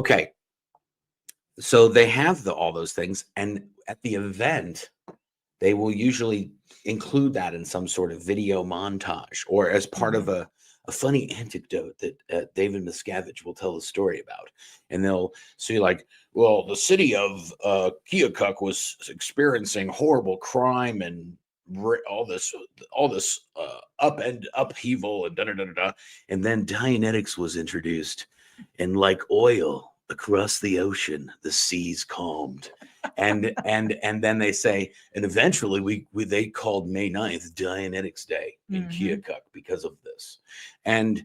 Okay. So they have all those things. And at the event, they will usually include that in some sort of video montage or as part of a funny anecdote that David Miscavige will tell the story about. And they'll say, like, well, the city of Keokuk was experiencing horrible crime and all this upheaval and da da da da da. And then Dianetics was introduced, and like oil across the ocean, the seas calmed. And then they say, and eventually they called May 9th Dianetics Day in Keokuk because of this. And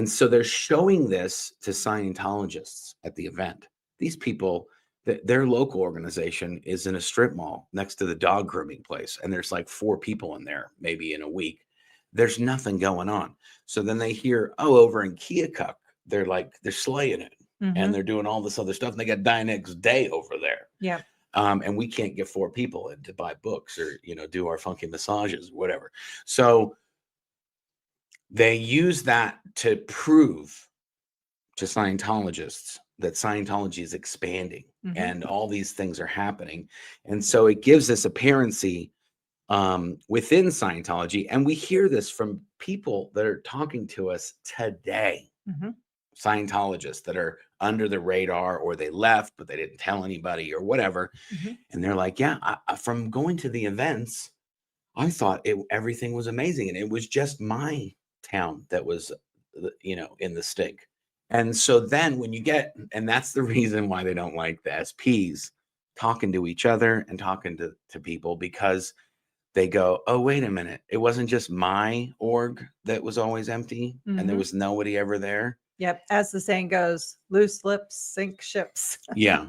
so they're showing this to Scientologists at the event. These people, their local organization is in a strip mall next to the dog grooming place, and there's like 4 people in there maybe in a week. There's nothing going on. So then they hear, oh, over in Keokuk, they're slaying it. And they're doing all this other stuff. And they got Dianetics Day over there. Yeah. And we can't get 4 people in to buy books or, do our funky massages, whatever. So they use that to prove to Scientologists that Scientology is expanding and all these things are happening. And so it gives this apparency within Scientology. And we hear this from people that are talking to us today. Scientologists that are under the radar, or they left, but they didn't tell anybody or whatever. And they're like, yeah, from going to the events, I thought everything was amazing. And it was just my town that was, in the stink. And so then when you get, and that's the reason why they don't like the SPs talking to each other and talking to people, because they go, oh, wait a minute. It wasn't just my org that was always empty and there was nobody ever there. Yep. As the saying goes, loose lips sink ships. Yeah.